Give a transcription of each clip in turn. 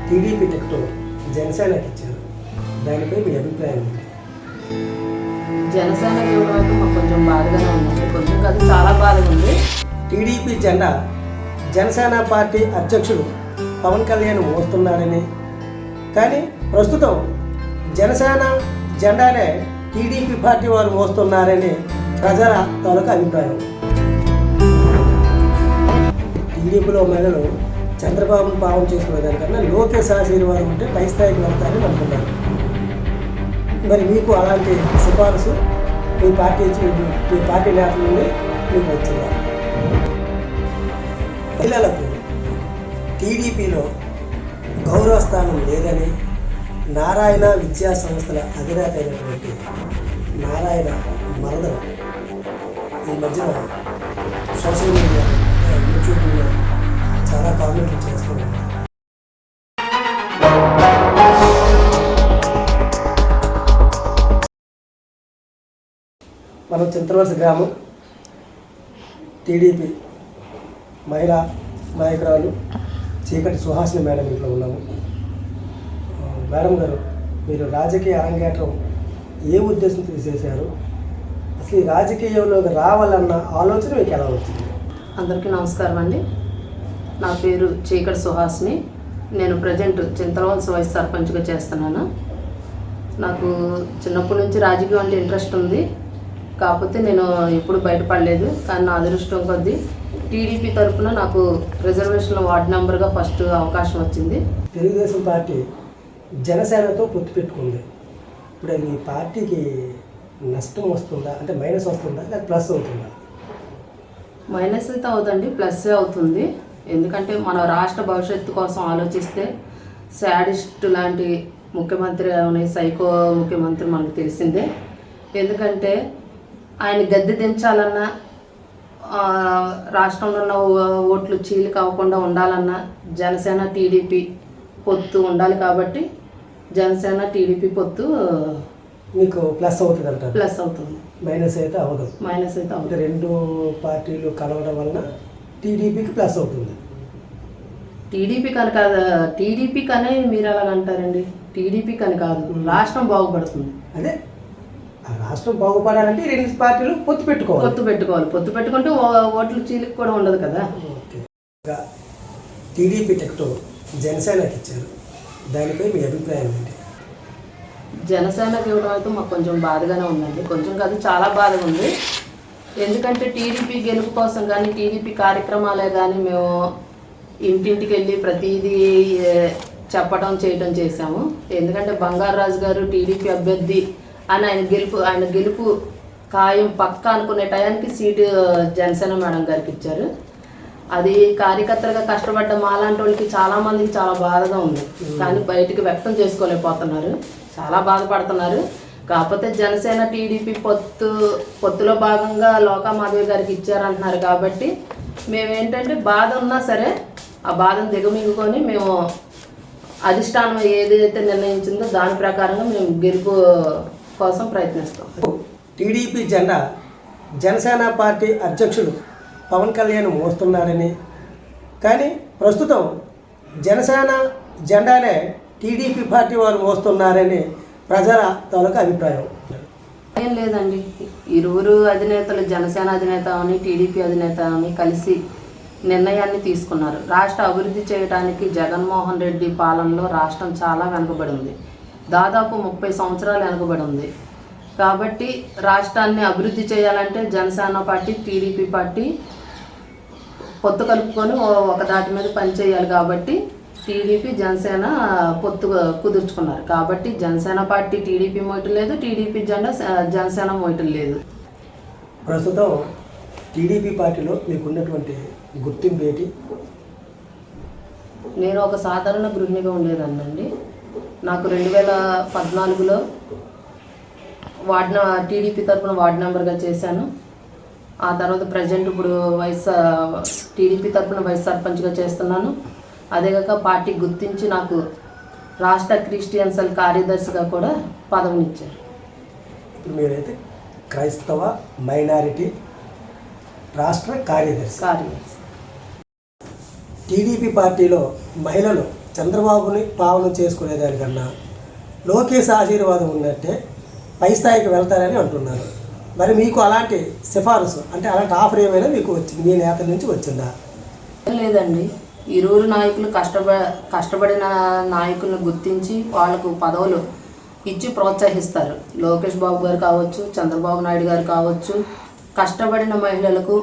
TDP ticket జనసేనకి ఇచ్చారు. దానిపై మీ అభిప్రాయం ఏంటి? జనసేన ఇవ్వడం అయితే మాకు కొంచెం బాధగానే ఉంది. కొంచెం కాదు, చాలా బాధగా ఉంది. టీడీపీ జెండా జనసేన పార్టీ అధ్యక్షుడు పవన్ కళ్యాణ్ మోస్తున్నారని, కానీ ప్రస్తుతం జనసేన జెండానే టీడీపీ పార్టీ వారు మోస్తున్నారని ప్రజల తాలూకా అభిప్రాయం. టీడీపీలో మహిళలు చంద్రబాబును పాలన చేసుకునే దానికన్నా లోకేష్ ఆశీర్వాదం ఉంటే పై స్థాయికి వెళ్తారని అనుకున్నారు. మరి మీకు అలాంటి సిఫారసు మీ పార్టీ నేతల నుండి మీకు వచ్చిందా? మహిళలకు టీడీపీలో గౌరవ స్థానం లేదని నారాయణ విద్యా సంస్థల అధినేత అయినటువంటి నారాయణ మరదలు ఈ మధ్యన సోషల్ మీడియా యూట్యూబ్లో చాలా కామెంట్లు చేస్తున్నారు. మనం చింతవలస గ్రామం టీడీపీ మహిళా నాయకురాలు చీకటి సుహాసిని మేడం ఇంట్లో ఉన్నాము. మేడం గారు, మీరు రాజకీయ అరంగేట్రం ఏ ఉద్దేశంతో చేశారు? అసలు ఈ రాజకీయంలోకి రావాలన్న ఆలోచన మీకు ఎలా వచ్చింది? అందరికీ నమస్కారం అండి. నా పేరు చీకటి సుహాసిని. నేను ప్రజెంట్ చింతలవలస వైస్ సర్పంచ్గా చేస్తున్నాను. నాకు చిన్నప్పటి నుంచి రాజకీయం అంటే ఇంట్రెస్ట్ ఉంది. కాకపోతే నేను ఎప్పుడు బయటపడలేదు. కానీ నా అదృష్టం కొద్దీ టీడీపీ తరఫున నాకు రిజర్వేషన్లో వార్డు మెంబర్గా ఫస్ట్ అవకాశం వచ్చింది. తెలుగుదేశం పార్టీ జనసేనతో పొత్తు పెట్టుకుంది. ఇప్పుడు మీ పార్టీకి నష్టం వస్తుందా, అంటే మైనస్ వస్తుందా, లేదా ప్లస్ అవుతుందా? మైనస్ అయితే అవుతుంది, ప్లస్ అవుతుంది. ఎందుకంటే మన రాష్ట్ర భవిష్యత్తు కోసం ఆలోచిస్తే శాడిస్ట్ లాంటి ముఖ్యమంత్రి సైకో ముఖ్యమంత్రి మనకు తెలిసిందే. ఎందుకంటే ఆయన గద్దె దించాలన్నా, రాష్ట్రంలో ఉన్న ఓట్లు చీలిక అవ్వకుండా ఉండాలన్నా జనసేన టీడీపీ పొత్తు ఉండాలి. కాబట్టి జనసేన టీడీపీ పొత్తు మీకు ప్లస్ అవుతుంది అంటారు? ప్లస్ అవుతుంది, మైనస్ అయితే అవ్వదు. మైనస్ అయితే అవుతుంది. రెండు పార్టీలు కలవడం వలన టీడీపీకి ప్లస్ అవుతుంది. టీడీపీ కానీ కాదు, టీడీపీ కానీ మీరు ఎలాగ అంటారండి? టీడీపీ కానీ కాదు, రాష్ట్రం బాగుపడుతుంది. అదే రాష్ట్రం బాగుపడాలంటే రెండు పార్టీలు పొత్తు పెట్టుకోవాలి. పొత్తు పెట్టుకుంటే ఓట్లు చీలిక కూడా ఉండదు కదా. ఓకే. టీడీపీ టికెట్ జనసేనకి ఇచ్చారు. దానిపై మీ అభిప్రాయం ఏంటి? జనసేనకి ఇవ్వడం అయితే మాకు కొంచెం బాధగానే ఉందండి. కొంచెం కాదు, చాలా బాధగా ఉంది. ఎందుకంటే టీడీపీ గెలుపు కోసం కానీ, టీడీపీ కార్యక్రమాలే కానీ మేము ఇంటింటికి వెళ్ళి ప్రతిదీ చెప్పడం చేయడం చేశాము. ఎందుకంటే బంగారాజు గారు టీడీపీ అభ్యర్థి అని ఆయన గెలుపు ఖాయం పక్క అనుకునే టయానికి సీటు జనసేన మేడం గారికి ఇచ్చారు. అది కార్యకర్తలుగా కష్టపడ్డ మాలాంటి వాళ్ళకి చాలామందికి చాలా బాధగా ఉంది. కానీ బయటికి వ్యక్తం చేసుకోలేకపోతున్నారు, చాలా బాధపడుతున్నారు. కాకపోతే జనసేన టీడీపీ పొత్తులో భాగంగా లోకా మాధవి గారికి ఇచ్చారంటున్నారు. కాబట్టి మేమేంటంటే బాధ ఉన్నా సరే ఆ బాధను దిగమింగుకొని మేము అధిష్టానం ఏదైతే నిర్ణయించిందో దాని ప్రకారంగా మేము గెలుపు కోసం ప్రయత్నిస్తాం. టీడీపీ జెండా జనసేన పార్టీ అధ్యక్షుడు పవన్ కళ్యాణ్ మోస్తున్నారని, కానీ ప్రస్తుతం జనసేన జెండానే టీడీపీ పార్టీ వారు మోస్తున్నారని ప్రజల తాలూకా అభిప్రాయం. ఏం లేదండి, ఇరువురు అధినేతలు జనసేన అధినేత అని టీడీపీ అధినేత అని కలిసి నిర్ణయాన్ని తీసుకున్నారు. రాష్ట్ర అభివృద్ధి చేయడానికి జగన్మోహన్ రెడ్డి పాలనలో రాష్ట్రం చాలా వెనుకబడి ఉంది. దాదాపు 30 సంవత్సరాలు వెనుకబడి ఉంది. కాబట్టి రాష్ట్రాన్ని అభివృద్ధి చేయాలంటే జనసేన పార్టీ టీడీపీ పార్టీ పొత్తు కలుపుకొని ఒక దాటి మీద పనిచేయాలి. కాబట్టి టీడీపీ జనసేన పొత్తు కుదుర్చుకున్నారు. కాబట్టి జనసేన పార్టీ టీడీపీ మోయటం లేదు, టీడీపీ జెండా జనసేన మోయటం లేదు. ప్రస్తుతం టీడీపీ పార్టీలో మీకున్నటువంటి గుర్తింపు ఏంటి? నేను ఒక సాధారణ గృహిణిగా ఉండేదాన్నండి. నాకు 2014లో టీడీపీ తరఫున వార్డు మెంబర్గా చేశాను. ఆ తర్వాత ప్రజెంట్ ఇప్పుడు టీడీపీ తరఫున వైస్ సర్పంచ్గా చేస్తున్నాను. అదేగాక పార్టీ గుర్తించి నాకు రాష్ట్ర క్రిస్టియన్ సెల్ కార్యదర్శిగా కూడా పదవినిచ్చారు. ఇప్పుడు మీరైతే క్రైస్తవ మైనారిటీ రాష్ట్ర కార్యదర్శి. టీడీపీ పార్టీలో మహిళలు చంద్రబాబుని పావనం చేసుకునేదానికన్నా లోకేష్ ఆశీర్వాదం ఉన్నట్టే పై స్థాయికి వెళ్తారని అంటున్నారు. మరి మీకు అలాంటి సిఫారసు అంటే అలాంటి ఆఫర్ ఏమైనా మీకు వచ్చింది, మీ నేతల నుంచి వచ్చిందా? లేదండి. ఇరువురు నాయకులు కష్టపడిన నాయకులను గుర్తించి వాళ్ళకు పదవులు ఇచ్చి ప్రోత్సహిస్తారు. లోకేష్ బాబు గారు కావచ్చు, చంద్రబాబు నాయుడు గారు కావచ్చు. కష్టపడిన మహిళలకు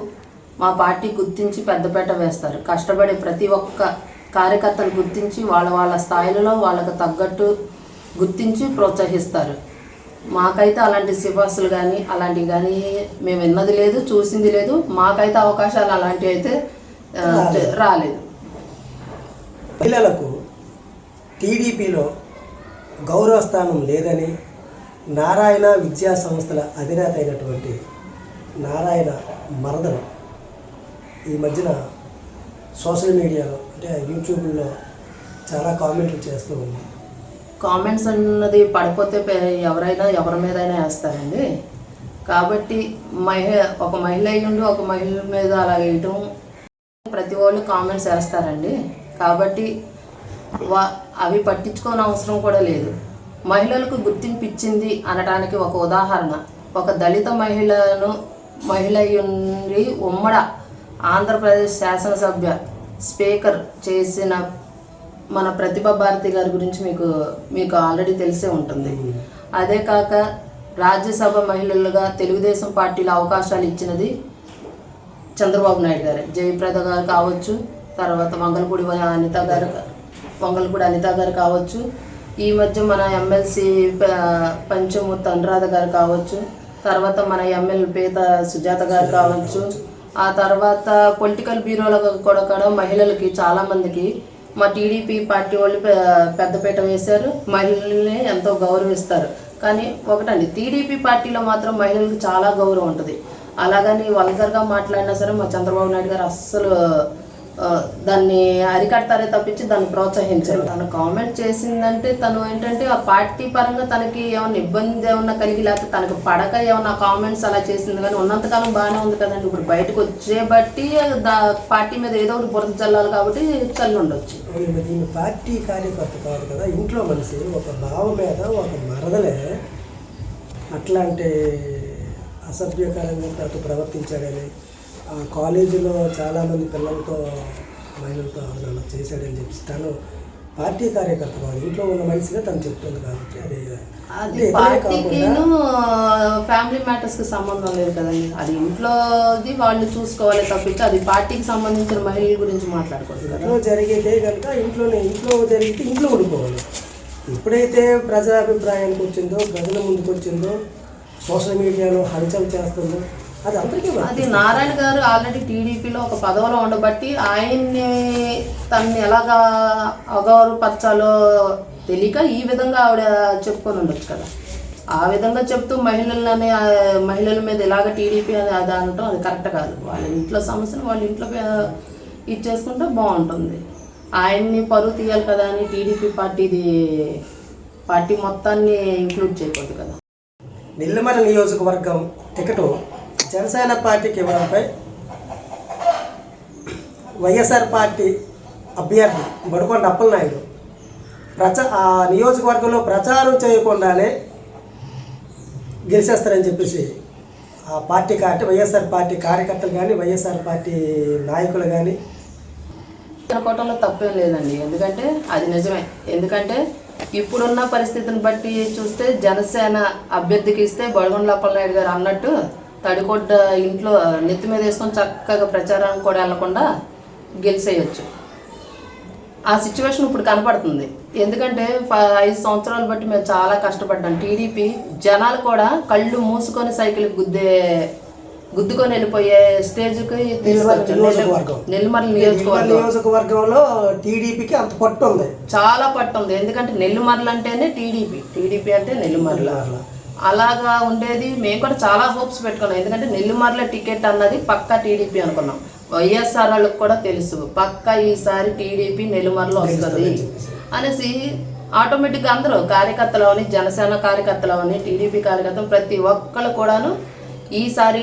మా పార్టీ గుర్తించి పెద్దపేట వేస్తారు. కష్టపడే ప్రతి ఒక్క కార్యకర్తను గుర్తించి వాళ్ళ స్థాయిలలో వాళ్ళకు తగ్గట్టు గుర్తించి ప్రోత్సహిస్తారు. మాకైతే అలాంటి సిఫార్సులు కానీ అలాంటివి కానీ మేము విన్నది లేదు, చూసింది లేదు. మాకైతే అవకాశాలు అలాంటివి అయితే రాలేదు. మహిళలకు టీడీపీలో గౌరవ స్థానం లేదని నారాయణ విద్యా సంస్థల అధినేత అయినటువంటి నారాయణ మరదలు ఈ మధ్యన సోషల్ మీడియాలో అంటే యూట్యూబ్లో చాలా కామెంట్లు చేస్తూ ఉంది. కామెంట్స్ అన్నది పడిపోతే ఎవరైనా ఎవరి మీదైనా వేస్తారండి. కాబట్టి ఒక మహిళ అయ్యుండి ఒక మహిళ మీద అలా వేయటం ప్రతి వాళ్ళు కామెంట్స్ వేస్తారండి. కాబట్టి అవి పట్టించుకోని అవసరం కూడా లేదు. మహిళలకు గుర్తింపు ఇచ్చింది అనడానికి ఒక ఉదాహరణ, ఒక దళిత మహిళ అయ్యుండి ఉమ్మడ ఆంధ్రప్రదేశ్ శాసనసభ్య స్పీకర్ చేసిన మన ప్రతిభా భారతి గారి గురించి మీకు ఆల్రెడీ తెలిసే ఉంటుంది. అదే కాక రాజ్యసభ మహిళలుగా తెలుగుదేశం పార్టీలో అవకాశాలు ఇచ్చినది చంద్రబాబు నాయుడు గారు. జయప్రద గారు కావచ్చు, తర్వాత వంగలపూడి అనిత గారు కావచ్చు, ఈ మధ్య మన ఎమ్మెల్సీ పంచమూర్తి అనురాధ గారు కావచ్చు, తర్వాత మన ఎమ్మెల్యే పేద సుజాత గారు కావచ్చు. ఆ తర్వాత పొలిటికల్ బ్యూరోలో కూడా మహిళలకి చాలామందికి మా టీడీపీ పార్టీ వాళ్ళు పెద్దపీట వేశారు. మహిళల్ని ఎంతో గౌరవిస్తారు. కానీ ఒకటండి, టీడీపీ పార్టీలో మాత్రం మహిళలకు చాలా గౌరవం ఉంటుంది. అలాగని వల్గర్గా మాట్లాడినా సరే మా చంద్రబాబు నాయుడు గారు అస్సలు దాన్ని అరికడతారే తప్పించి దాన్ని ప్రోత్సహించారు. తను కామెంట్ చేసిందంటే తను ఏంటంటే ఆ పార్టీ పరంగా తనకి ఏమైనా ఇబ్బంది ఏమన్నా కలిగి లేకపోతే తనకు పడక ఏమన్నా కామెంట్స్ అలా చేసింది. కానీ ఉన్నంతకాలం బాగానే ఉంది కదండి. ఇప్పుడు బయటకు వచ్చే బట్టి పార్టీ మీద ఏదో ఒకటి బురద చల్లాలి కాబట్టి చల్లి ఉండొచ్చు. దీని పార్టీ కార్యకర్త కాదు కదా, ఇంట్లో మనిషి ఒక బావ మీద ఒక మరదలే అట్లాంటి అసభ్యకరంగా అటు ప్రవర్తించాడని ఆ కాలేజీలో చాలామంది పిల్లలతో మహిళలతో అలా చేశాడని చెప్పి తను పార్టీ కార్యకర్త కాదు, ఇంట్లో ఉన్న మనిషిగా తను చెప్తుంది. కాబట్టి అది పార్టీకిను ఫ్యామిలీ మ్యాటర్స్కి సంబంధం లేదు కదండి. అది ఇంట్లోది వాళ్ళు చూసుకోవాలి తప్పించి అది పార్టీకి సంబంధించిన మహిళల గురించి మాట్లాడుకోవచ్చు. ఇంట్లో జరిగేదే కనుక ఇంట్లో జరిగితే ఇంట్లో ఉండిపోవాలి. ఎప్పుడైతే ప్రజాభిప్రాయానికి వచ్చిందో, ప్రజల ముందుకు వచ్చిందో, సోషల్ మీడియాలో హల్చల్ చేస్తుందో అది నారాయణ గారు ఆల్రెడీ టీడీపీలో ఒక పదవిలో ఉండబట్టి తనని ఎలాగా అగౌరవపరచాలో తెలియక ఈ విధంగా ఆవిడ చెప్పుకొని ఉండొచ్చు కదా. ఆ విధంగా చెప్తూ మహిళల మీద ఇలాగ టీడీపీ అని అది అనటం అది కరెక్ట్ కాదు. వాళ్ళ ఇంట్లో సమస్యను వాళ్ళ ఇంట్లో ఇచ్చేసుకుంటే బాగుంటుంది. ఆయన్ని పరువు తీయాలి కదా అని టీడీపీ పార్టీ మొత్తాన్ని ఇంక్లూడ్ చేయకూడదు కదా. నెల్లిమర్ల నియోజకవర్గం టికెట్ జనసేన పార్టీకి ఇవ్వడంపై వైఎస్ఆర్ పార్టీ అభ్యర్థి బడుకొండ అప్పలనాయుడు ఆ నియోజకవర్గంలో ప్రచారం చేయకుండానే గెలిచేస్తారని చెప్పేసి ఆ పార్టీ వైఎస్ఆర్ పార్టీ కార్యకర్తలు కానీ వైఎస్ఆర్ పార్టీ నాయకులు కానీ అనుకోవటంలో తప్పేం లేదండి. ఎందుకంటే అది నిజమే. ఎందుకంటే ఇప్పుడున్న పరిస్థితిని బట్టి చూస్తే జనసేన అభ్యర్థికి ఇస్తే బడుకొండ అప్పలనాయుడు గారు అన్నట్టు తడికొడ్డ ఇంట్లో నెత్తి మీద వేసుకొని చక్కగా ప్రచారానికి కూడా వెళ్లకుండా గెలిచేయచ్చు. ఆ సిచ్యువేషన్ ఇప్పుడు కనపడుతుంది. ఎందుకంటే 5 సంవత్సరాలు బట్టి మేము చాలా కష్టపడ్డాం. టీడీపీ జనాలు కూడా కళ్ళు మూసుకొని సైకిల్ గుద్దుకొని వెళ్ళిపోయే స్టేజ్కి నెల్లిమర్ల నియోజకవర్గంలో టీడీపీకి అంత పట్టు ఉంది, చాలా పట్టు ఉంది. ఎందుకంటే నెల్లిమర్ల అంటేనే టీడీపీ అంటే నెల్లిమర్ల అలాగా ఉండేది. మేము కూడా చాలా హోప్స్ పెట్టుకున్నాం. ఎందుకంటే నెల్లిమర్ల టికెట్ అన్నది పక్కా టీడీపీ అనుకున్నాం. వైఎస్ఆర్ వాళ్ళకి కూడా తెలుసు పక్కా ఈసారి టీడీపీ నెల్లిమర్ల వస్తుంది అనేసి ఆటోమేటిక్గా అందరూ కార్యకర్తలు అవని, జనసేన కార్యకర్తలు అవని, టీడీపీ కార్యకర్తలు ప్రతి ఒక్కళ్ళు కూడాను ఈసారి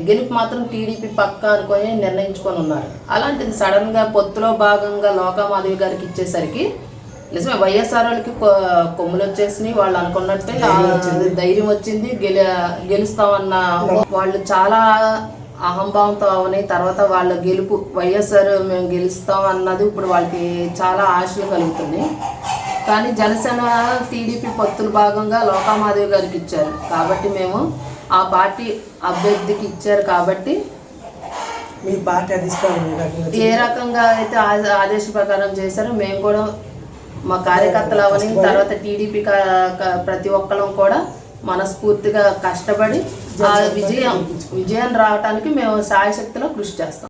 గెలుపు మాత్రం టీడీపీ పక్క అనుకొని నిర్ణయించుకొని ఉన్నారు. అలాంటిది సడన్గా పొత్తులో భాగంగా లోకామాధవి గారికి ఇచ్చేసరికి నిజమే వైఎస్ఆర్ వాళ్ళకి కొమ్ములు వచ్చేసినాయి. వాళ్ళు అనుకున్నట్టే ధైర్యం వచ్చింది, గెలుస్తామన్న వాళ్ళు చాలా అహంభావంతో అవని. తర్వాత వాళ్ళ గెలుపు వైఎస్ఆర్ మేము గెలుస్తాం అన్నది ఇప్పుడు వాళ్ళకి చాలా ఆశలు కలుగుతున్నాయి. కానీ జనసేన టీడీపీ పొత్తుల భాగంగా లోకామాధవి గారికి ఇచ్చారు కాబట్టి మేము ఆ పార్టీ అభ్యర్థికి ఇచ్చారు కాబట్టి మీ పార్టీ అధిష్టానం ఏ రకంగా అయితే ఆదేశ ప్రకారం చేశారో మేము కూడా మా కార్యకర్తలు అవని తర్వాత టీడీపీ ప్రతి ఒక్కరం కూడా మనస్ఫూర్తిగా కష్టపడి ఆ విజయం రావడానికి మేము శాయశక్తిలో కృషి చేస్తాం.